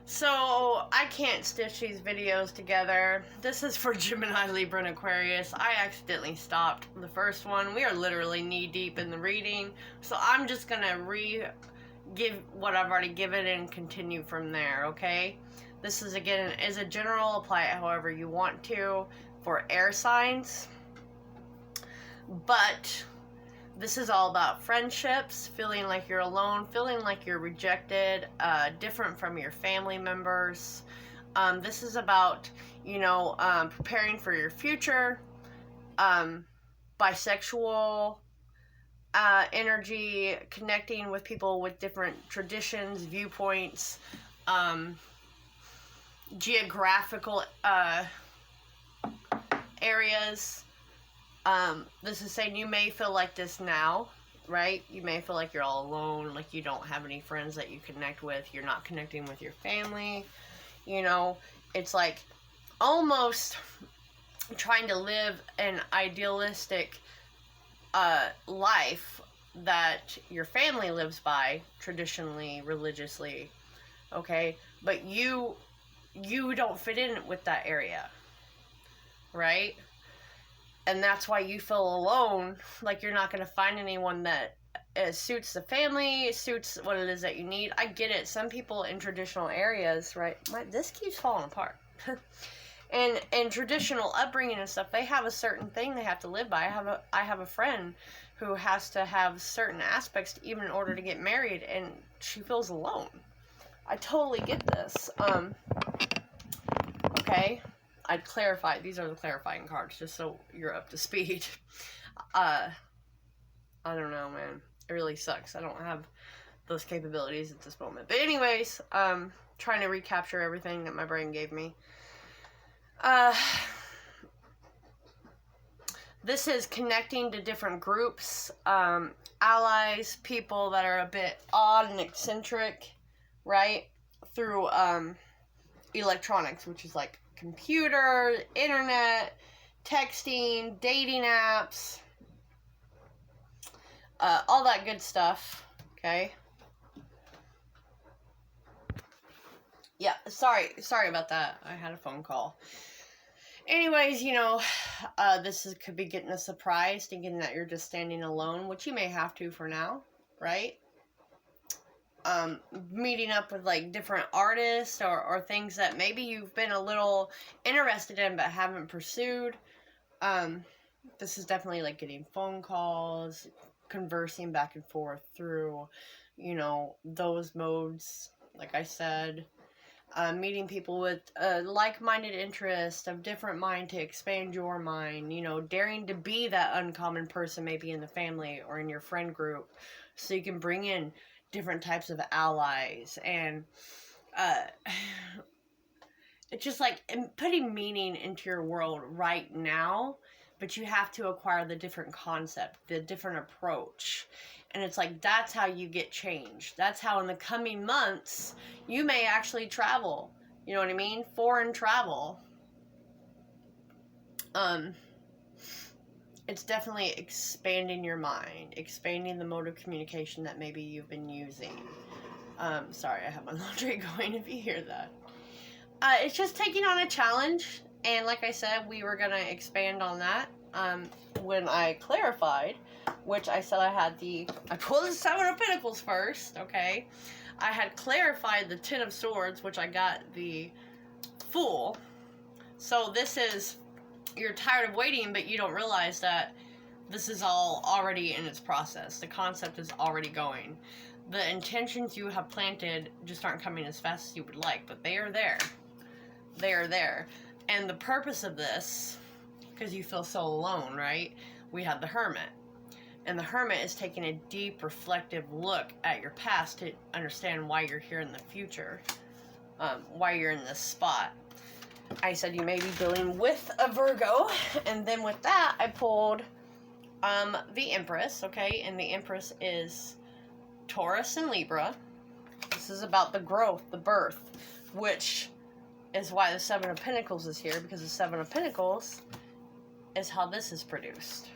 So, I can't stitch these videos together. This is for Gemini, Libra, and Aquarius. I accidentally stopped the first one. We are literally knee-deep in the reading. So, I'm just going to give what I've already given and continue from there, okay? This is, again, is a general. Apply it however you want to for air signs. But this is all about friendships, feeling like you're alone, feeling like you're rejected, different from your family members. This is about, preparing for your future, bisexual energy, connecting with people with different traditions, viewpoints, geographical areas. This is saying you may feel like this now, right? You may feel like you're all alone, like you don't have any friends that you connect with, you're not connecting with your family, it's like almost trying to live an idealistic life that your family lives by, traditionally, religiously, okay? But you don't fit in with that area, right? And that's why you feel alone, like you're not going to find anyone that suits the family, suits what it is that you need. I get it. Some people in traditional areas, right? This keeps falling apart. And in traditional upbringing and stuff, they have a certain thing they have to live by. I have a friend who has to have certain aspects even in order to get married, and she feels alone. I totally get this. Okay. I'd clarify, these are the clarifying cards, just so you're up to speed. I don't know, man. It really sucks. I don't have those capabilities at this moment. But anyways, trying to recapture everything that my brain gave me. This is connecting to different groups, allies, people that are a bit odd and eccentric, right? Through electronics, which is like computer, internet, texting, dating apps, all that good stuff, okay? Yeah, sorry about that. I had a phone call. Anyways, this could be getting a surprise, thinking that you're just standing alone, which you may have to for now, right? Meeting up with like different artists or things that maybe you've been a little interested in but haven't pursued. This is definitely like getting phone calls, conversing back and forth through, those modes, like I said. Meeting people with like-minded interests, of different mind to expand your mind, daring to be that uncommon person maybe in the family or in your friend group, so you can bring in different types of allies, and it's just like putting meaning into your world right now, but you have to acquire the different concept, the different approach, and it's like that's how you get change. That's how in the coming months you may actually travel, you know what I mean? Foreign travel. It's definitely expanding your mind, expanding the mode of communication that maybe you've been using. Sorry, I have my laundry going if you hear that. It's just taking on a challenge, and like I said, we were going to expand on that when I clarified, which I said I pulled the Seven of Pentacles first, okay? I had clarified the Ten of Swords, which I got the Fool. So this is, you're tired of waiting, but you don't realize that this is all already in its process. The concept is already going. The intentions you have planted just aren't coming as fast as you would like, but they are there. They are there. And the purpose of this, because you feel so alone, right? We have the Hermit. And the Hermit is taking a deep, reflective look at your past to understand why you're here in the future. Why you're in this spot. I said you may be dealing with a Virgo, and then with that, I pulled the Empress, okay? And the Empress is Taurus and Libra. This is about the growth, the birth, which is why the Seven of Pentacles is here, because the Seven of Pentacles is how this is produced,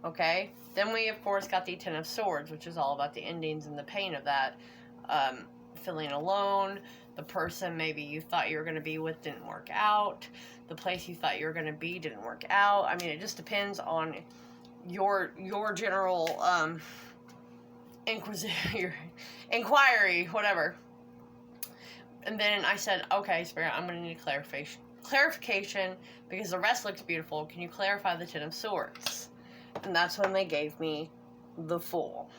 okay? Then we, of course, got the Ten of Swords, which is all about the endings and the pain of that, feeling alone, The person maybe you thought you were going to be with didn't work out. The place you thought you were going to be didn't work out. I mean, it just depends on your general your inquiry, whatever. And then I said, okay, Spirit, I'm going to need clarification because the rest looks beautiful. Can you clarify the Ten of Swords? And that's when they gave me the Fool.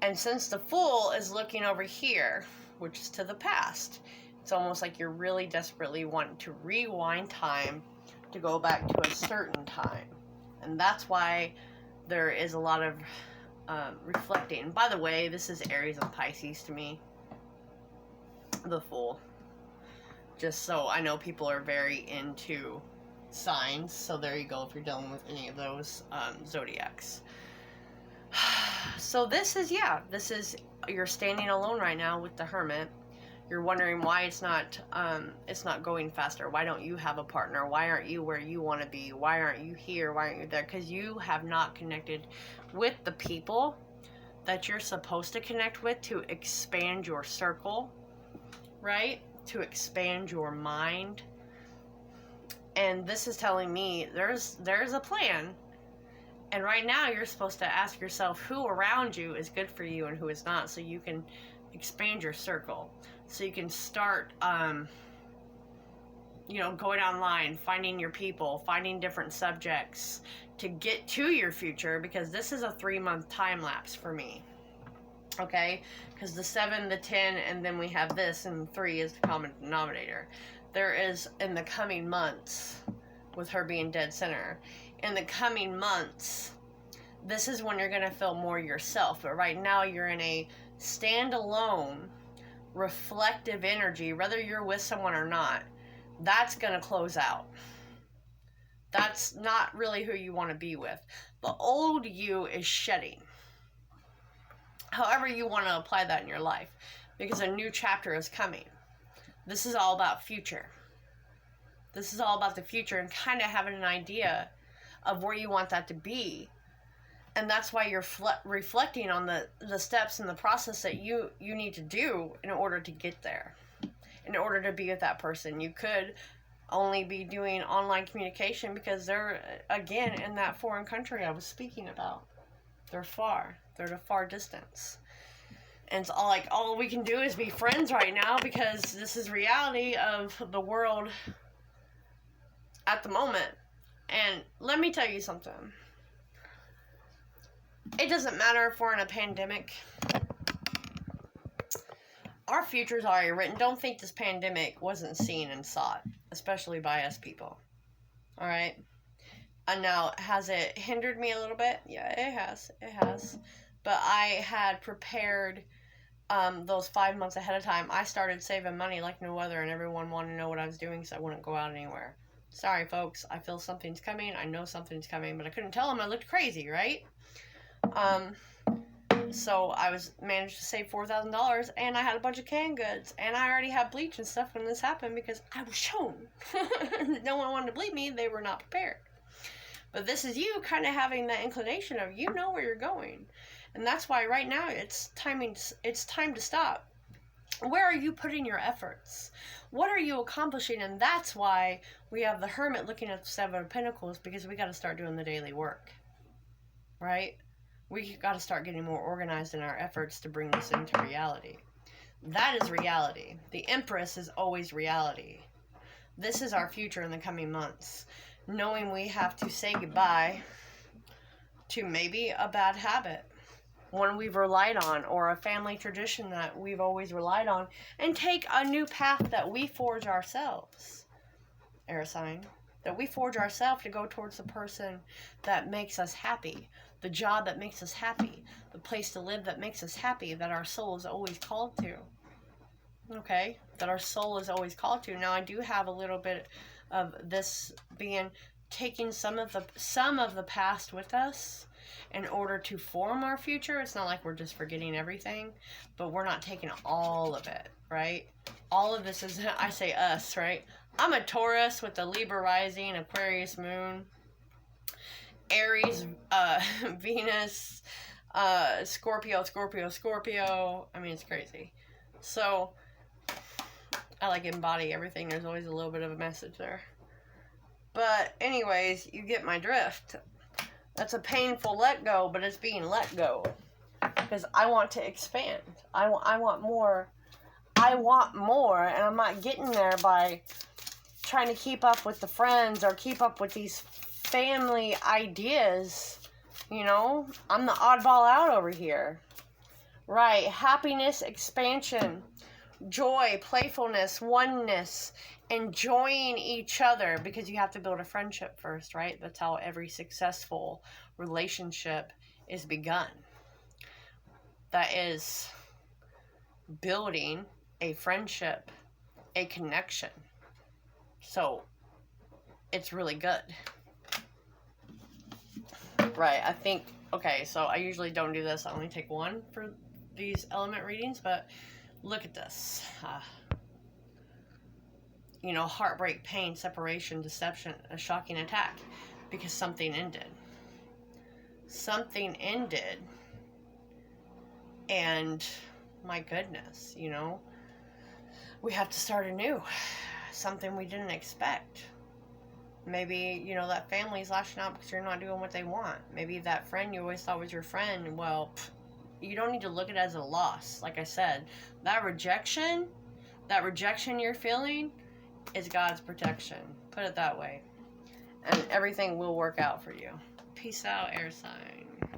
And since the Fool is looking over here, which is to the past, it's almost like you're really desperately wanting to rewind time to go back to a certain time. And that's why there is a lot of reflecting. By the way, this is Aries and Pisces to me. The Fool. Just so I know people are very into signs. So there you go if you're dealing with any of those zodiacs. So this is, you're standing alone right now with the Hermit. You're wondering why it's not going faster. Why don't you have a partner? Why aren't you where you want to be? Why aren't you here? Why aren't you there? Because you have not connected with the people that you're supposed to connect with to expand your circle, right? To expand your mind. And this is telling me there's a plan. And right now you're supposed to ask yourself who around you is good for you and who is not, so you can expand your circle. So you can start, going online, finding your people, finding different subjects to get to your future, because this is a 3-month time lapse for me. Okay? Because the 7, the 10, and then we have this, and 3 is the common denominator. There is, in the coming months, with her being dead center, in the coming months, this is when you're going to feel more yourself. But right now you're in a standalone, reflective energy, whether you're with someone or not. That's going to close out. That's not really who you want to be with. The old you is shedding. However you want to apply that in your life, because a new chapter is coming. This is all about future. This is all about the future and kind of having an idea of where you want that to be. And that's why you're reflecting on the steps and the process that you need to do in order to get there. In order to be with that person. You could only be doing online communication because they're, again, in that foreign country I was speaking about. They're far. They're at a far distance. And it's all we can do is be friends right now, because this is reality of the world at the moment. And let me tell you something. It doesn't matter if we're in a pandemic. Our future's already written. Don't think this pandemic wasn't seen and sought, especially by us people. Alright? And now, has it hindered me a little bit? Yeah, it has. It has. But I had prepared those 5 months ahead of time. I started saving money like no other, and everyone wanted to know what I was doing, so I wouldn't go out anywhere. Sorry, folks. I feel something's coming. I know something's coming, but I couldn't tell them I looked crazy, right? So I managed to save $4,000, and I had a bunch of canned goods, and I already had bleach and stuff when this happened because I was shown. No one wanted to believe me. They were not prepared. But this is you kind of having that inclination of you know where you're going. And that's why right now it's time to stop. Where are you putting your efforts? What are you accomplishing? And that's why we have the Hermit looking at the 7 of Pentacles, because we got to start doing the daily work. Right? We got to start getting more organized in our efforts to bring this into reality. That is reality. The Empress is always reality. This is our future in the coming months. Knowing we have to say goodbye to maybe a bad habit, one we've relied on, or a family tradition that we've always relied on, and take a new path that we forge ourselves. Air sign. That we forge ourselves to go towards the person that makes us happy, the job that makes us happy, the place to live that makes us happy, that our soul is always called to. Okay? That our soul is always called to. Now, I do have a little bit of this being taking some of the past with us in order to form our future. It's not like we're just forgetting everything, but we're not taking all of it, right? All of this is, I say us, right? I'm a Taurus with a Libra rising, Aquarius moon, Aries, Venus, Scorpio. I mean, it's crazy. So I like embody everything. There's always a little bit of a message there. But anyways, you get my drift. That's a painful let go, but it's being let go. Because I want to expand. I want more. I want more, and I'm not getting there by trying to keep up with the friends or keep up with these family ideas. You know, I'm the oddball out over here. Right, happiness, expansion, joy, playfulness, oneness, enjoying each other, because you have to build a friendship first, right? That's how every successful relationship is begun. That is building a friendship, a connection. So, it's really good. Right, I think, okay, so I usually don't do this. I only take one for these element readings, but look at this. You know, heartbreak, pain, separation, deception, a shocking attack, because something ended. Something ended, and my goodness, you know, we have to start anew. Something we didn't expect. Maybe, you know, that family's lashing out because you're not doing what they want. Maybe that friend you always thought was your friend, well, you don't need to look at it as a loss. Like I said, that rejection you're feeling is God's protection. Put it that way. And everything will work out for you. Peace out, air sign.